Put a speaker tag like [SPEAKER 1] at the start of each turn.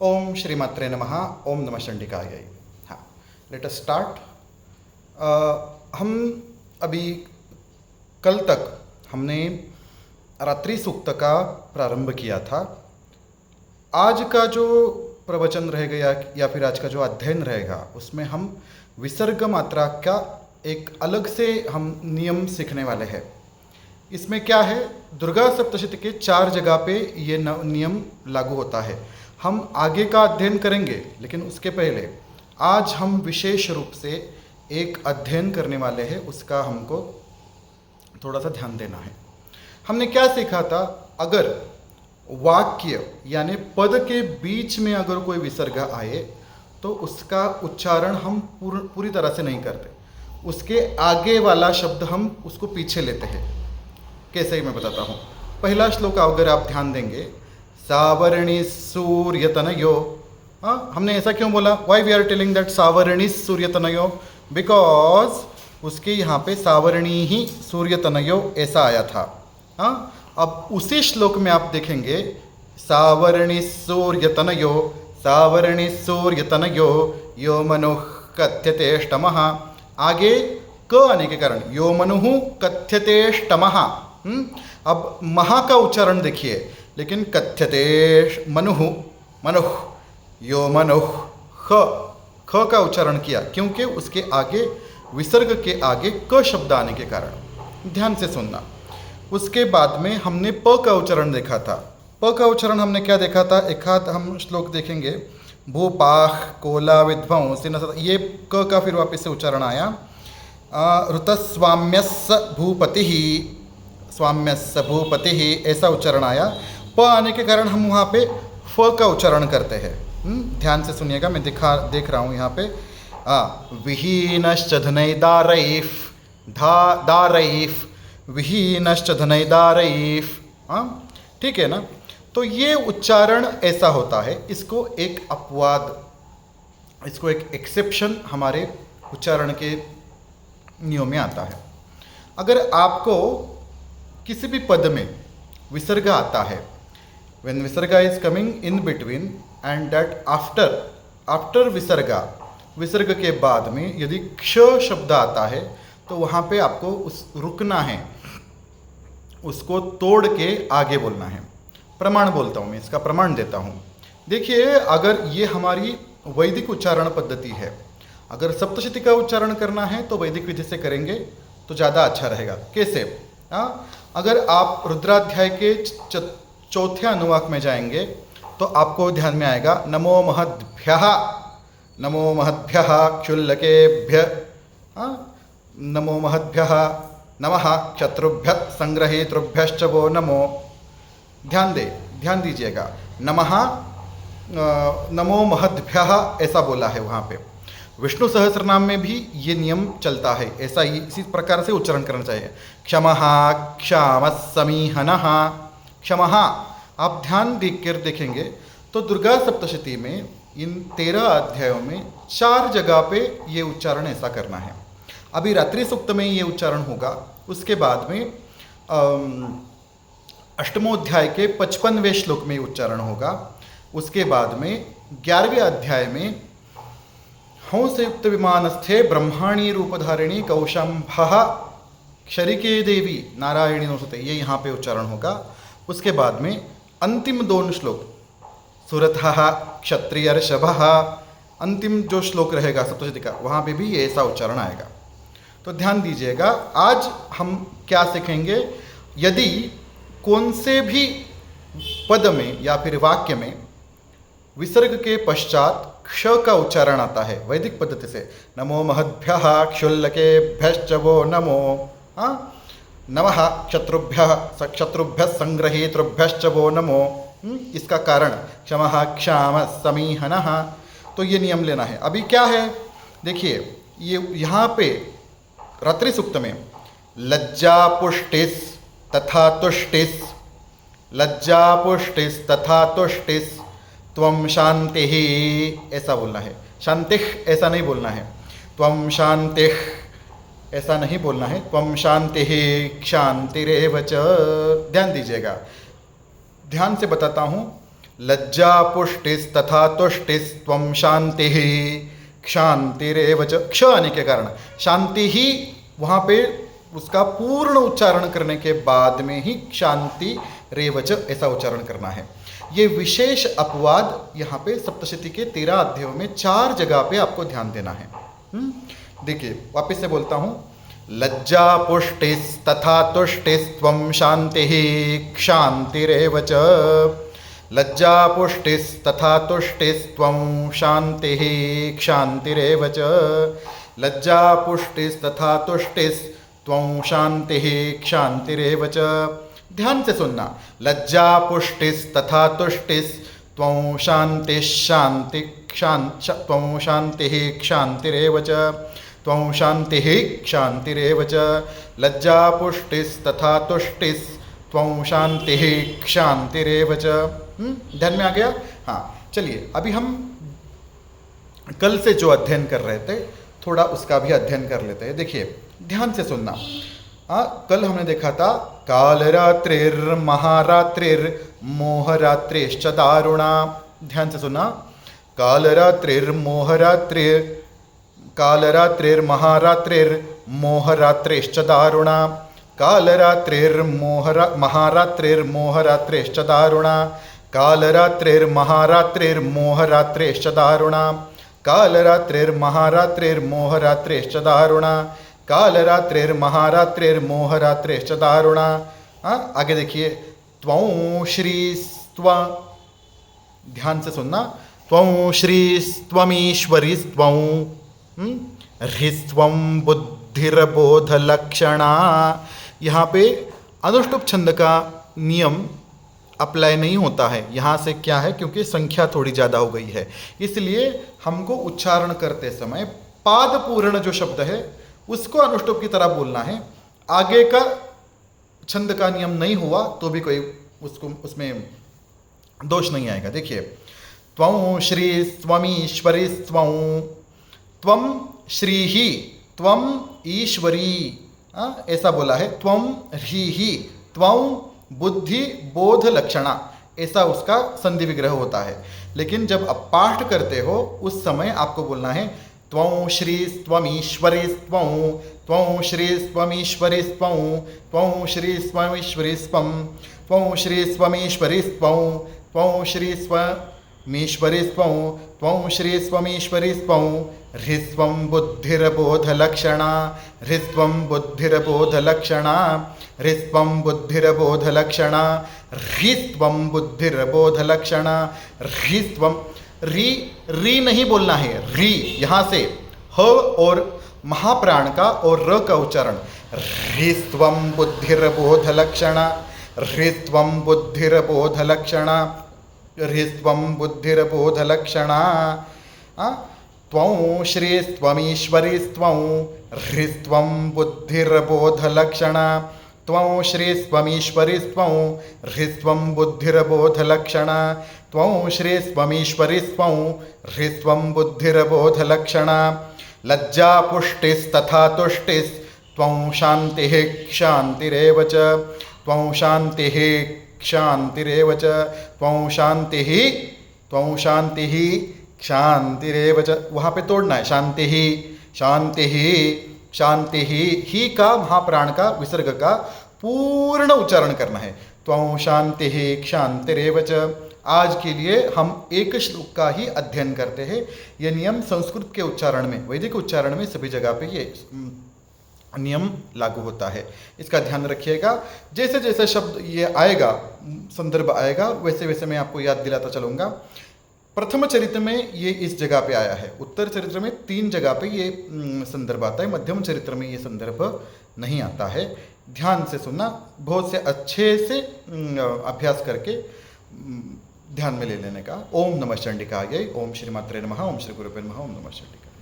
[SPEAKER 1] ओम श्रीमात्रे नमः। ओम नमः चंडिकायै। हाँ, लेट अस स्टार्ट। हम अभी कल तक हमने रात्रि सूक्त का प्रारंभ किया था। आज का जो प्रवचन रहेगा या फिर आज का जो अध्ययन रहेगा उसमें हम विसर्ग मात्रा का एक अलग से हम नियम सीखने वाले हैं। इसमें क्या है, दुर्गा सप्तशती के 4 जगह पे ये नियम लागू होता है। हम आगे का अध्ययन करेंगे, लेकिन उसके पहले आज हम विशेष रूप से एक अध्ययन करने वाले हैं, उसका हमको थोड़ा सा ध्यान देना है। हमने क्या सीखा था, अगर वाक्य यानी पद के बीच में अगर कोई विसर्ग आए तो उसका उच्चारण हम पूरी तरह से नहीं करते, उसके आगे वाला शब्द हम उसको पीछे लेते हैं। कैसे ही मैं बताता हूँ। पहला श्लोक अगर आप ध्यान देंगे, सावरणी सूर्यतनयो। हाँ, हमने ऐसा क्यों बोला, why we are telling that सावरणी सूर्यतनयो, बिकॉज उसके यहाँ पे सावरणी ही सूर्यतनयो ऐसा आया था। हाँ, अब उसी श्लोक में आप देखेंगे सावरणी सूर्यतनयो, सावरणी सूर्यतनयो यो मनुः कथ्यतेष्टमः। आगे क आने के कारण यो मनुः कथ्यतेष्टमः। अब महा का उच्चारण देखिए, लेकिन कथ्यतेष मनुः, मनुः यो मनुः, ख का उच्चारण किया क्योंकि उसके आगे विसर्ग के आगे क शब्द आने के कारण। ध्यान से सुनना। उसके बाद में हमने प का उच्चारण देखा था। प का उच्चारण हमने क्या देखा था, एक हाथ हम श्लोक देखेंगे, भूपाह कोला विध्वंस, ये क का फिर वापस से उच्चारण आया। ऋतस्वाम्यस्य भूपतिः, स्वाम्यस्य भूपतिः ऐसा उच्चारण आया। प आने के कारण हम वहाँ पे फ का उच्चारण करते हैं। ध्यान से सुनिएगा, मैं देख रहा हूँ यहाँ पे। विहीनश्च धनैदारैः, दारैः, विहीनश्च धनैदारैः। हाँ, ठीक है ना। तो ये उच्चारण ऐसा होता है, इसको एक अपवाद, इसको एक एक्सेप्शन हमारे उच्चारण के नियम में आता है। अगर आपको किसी भी पद में विसर्ग आता है, when visarga is coming in between and that after विसर्ग के बाद में यदि क्ष शब्द आता है तो वहाँ पे आपको रुकना है, उसको तोड़ के आगे बोलना है। प्रमाण बोलता हूँ मैं, इसका प्रमाण देता हूँ। देखिए, अगर ये हमारी वैदिक उच्चारण पद्धति है, अगर सप्तशती का उच्चारण करना है तो वैदिक विधि से करेंगे तो ज़्यादा अच्छा रहेगा। कैसे? अगर आप रुद्राध्याय के चौथे अनुवाक में जाएंगे तो आपको ध्यान में आएगा, नमो महद्भ्यः, नमो महद्भ्यः क्षुल्लकेभ्यः, नमो महद्भ्यः नमः क्षत्रुभ्यः संग्रहीतृभ्यश्च वो नमो। ध्यान दीजिएगा, नमो महद्भ्यः ऐसा बोला है वहाँ पे। विष्णु सहस्रनाम में भी ये नियम चलता है, ऐसा ही इसी प्रकार से उच्चारण करना चाहिए। क्षमः क्षामः समीहनः, क्षमः। आप ध्यान देकर देखेंगे तो दुर्गा सप्तशती में इन 13 अध्यायों में 4 जगह पे ये उच्चारण ऐसा करना है। अभी रात्रि सूक्त में ये उच्चारण होगा, उसके बाद में अष्टमोध्याय के 55वें श्लोक में उच्चारण होगा, उसके बाद में 11वें अध्याय में हंसयुक्त विमानस्थे ब्रह्माणी रूपधारिणी कौशंभः क्षरिके देवी नारायणी नमोस्तुते, ये यहाँ पे उच्चारण होगा। उसके बाद में अंतिम 2 श्लोक सुरथः क्षत्रियर्षभः, अंतिम जो श्लोक रहेगा सप्तशती का, वहाँ पे भी ये ऐसा उच्चारण आएगा। तो ध्यान दीजिएगा, आज हम क्या सीखेंगे, यदि कौन से भी पद में या फिर वाक्य में विसर्ग के पश्चात क्ष का उच्चारण आता है वैदिक पद्धति से, नमो महद्भ्यः क्षुल्लकेभ्यश्च वो नमो, नमः क्षत्रुभ्यः संग्रहीतृभ्यश्च वो नमो। इसका कारण क्षमः क्षामः समीहनः, तो ये नियम लेना है। अभी क्या है, देखिए, ये यहाँ पे रात्रि सूक्त में लज्जा पुष्टिस् तथा तुष्टिस्, लज्जा पुष्टिस् तथा तुष्टिस् त्वं शांतिः ऐसा बोलना है। शांतिः ऐसा नहीं बोलना है, त्वं शांतिः ऐसा नहीं बोलना है, त्वं शांतिः क्षान्तिरेव च। ध्यान दीजिएगा, ध्यान से बताता हूँ। लज्जा पुष्टिस्तथा तुष्टिस्त्वं शांतिः क्षांतिरेव च। क्ष आने के कारण शांति ही वहाँ पे उसका पूर्ण उच्चारण करने के बाद में ही शांति रेवच ऐसा उच्चारण करना है। ये विशेष अपवाद यहाँ पे सप्तशती के 13 अध्यायों में 4 जगह पे आपको ध्यान देना है। देखिए वापस से बोलता हूँ, लज्जा पुष्टिस्तथा तुष्टिस्त्वं शांतिः क्षांतिरेव च। लज्जा पुष्टिस्तथा तुष्टिस्त्वं शांतिः क्षांतिरेव च। लज्जा पुष्टिस्तथा तुष्टिस्त्वं शांतिः क्षांतिरेव च। ध्यान से सुनना, लज्जा पुष्टिस्तथा तुष्टिस्त्वं शांतिः शांति त्वं शांतिः क्षांतिरेव च। त्वं शांतिः क्षांतिरेव च। लज्जा पुष्टिस्तथा तुष्टिस्त्वं शांतिः क्षांतिरेव च। ध्यान में आ गया? हाँ, चलिए अभी हम कल से जो अध्ययन कर रहे थे थोड़ा उसका भी अध्ययन कर लेते हैं। देखिए ध्यान से सुनना। कल हमने देखा था कालरात्रिर्महारात्रिर्मोहरात्रिश्च दारुणा। ध्यान से सुना, कालरात्रिर्महारात्रिर्मोहरात्रिश्च दारुणा। कालरात्रिर्महारात्रिर्मोहरात्रिश्च दारुणा। कालरात्रिर्महारात्रिर्मोहरात्रिश्च दारुणा। कालरात्रिर्महारात्रिर्मोहरात्रिश्च दारुणा। कालरात्रिर्महारात्रिर्मोहरात्रिश्च दारुणा। आगे देखिए, त्वं श्रीस्त्व, ध्यान से सुनना, त्वं श्रीस्त्वमीश्वरीस्त्वं ह्रीस्त्वं बुद्धिर्बोधलक्षणा। यहाँ पे अनुष्टुप छंद का नियम अप्लाई नहीं होता है। यहाँ से क्या है, क्योंकि संख्या थोड़ी ज़्यादा हो गई है, इसलिए हमको उच्चारण करते समय पाद पूर्ण जो शब्द है उसको अनुष्टुप की तरह बोलना है। आगे का छंद का नियम नहीं हुआ तो भी कोई उसमें दोष नहीं आएगा। देखिए, त्वं श्री स्वमीश्वरी स्वं, त्वं श्री ही त्वं ईश्वरी, ऐसा बोला है। त्वं ह्रीहि त्वं बुद्धि बोध लक्षणा, ऐसा उसका संधि विग्रह होता है। लेकिन जब आप पाठ करते हो उस समय आपको बोलना है त्वं श्री स्वमीश्वरी स्वं, त्वं श्री स्वमीश्वरी स्वं, त्वं श्री स्वमीश्वरी स्वं, त्वं श्री स्वमीश्वरी स्वं, त्वं श्री स्वमीश्वरी स्वं, त्वं श्री स्वमीश्वरी स्वं। ह्रीस्त्वं बुद्धिर्बोधलक्षणा, ह्रीस्त्वं बुद्धिर्बोधलक्षणा, ह्रीस्त्वं बुद्धिर्बोधलक्षणा, ह्रीस्त्वं बुद्धिर्बोधलक्षणा, ह्रीस्त्वं। री नहीं बोलना है, री यहाँ से ह और महाप्राण का और र का उच्चारण। ह्रीस्त्वं बुद्धिर्बोधलक्षणा, ह्रीस्त्वं बुद्धिर्बोधलक्षणा, ह्रीस्त्वं बुद्धिर्बोधलक्षणा। त्वं श्री स्वमीश्वरी स्वं, ह्रीस्त्वं बुद्धिर्बोधलक्षणा, त्वं श्री स्वमीश्वरी स्वं, ह्रीस्त्वं बुद्धिर्बोधलक्षणा, त्वं श्री स्वमीश्वरी स्वं, ह्रीस्त्वं बुद्धिर्बोधलक्षणा। लज्जा पुष्टिस्तथा तुष्टिस्त्वं शांतिः क्षांतिरेव च। त्वं शांतिः क्षांतिरेव च। त्वं शांतिः क्षांतिरेव च। वहाँ पे तोड़ना है, शांति ही का महाप्राण का विसर्ग का पूर्ण उच्चारण करना है। त्वं शांति क्षांतिरेव च। आज के लिए हम एक श्लोक का ही अध्ययन करते हैं। यह नियम संस्कृत के उच्चारण में, वैदिक उच्चारण में सभी जगह पे ये नियम लागू होता है। इसका ध्यान रखिएगा। जैसे जैसे शब्द ये आएगा, संदर्भ आएगा, वैसे वैसे मैं आपको याद दिलाता चलूँगा। प्रथम चरित्र में ये इस जगह पे आया है, उत्तर चरित्र में 3 जगह पे ये संदर्भ आता है, मध्यम चरित्र में ये संदर्भ नहीं आता है। ध्यान से सुनना, बहुत से अच्छे से अभ्यास करके ध्यान में ले लेने का। ओम नमः चंडिकाय, ओम श्री मात्रे नमः, ओम श्री गुरुभ्यो नमः, ओम नमः चंडिकाय।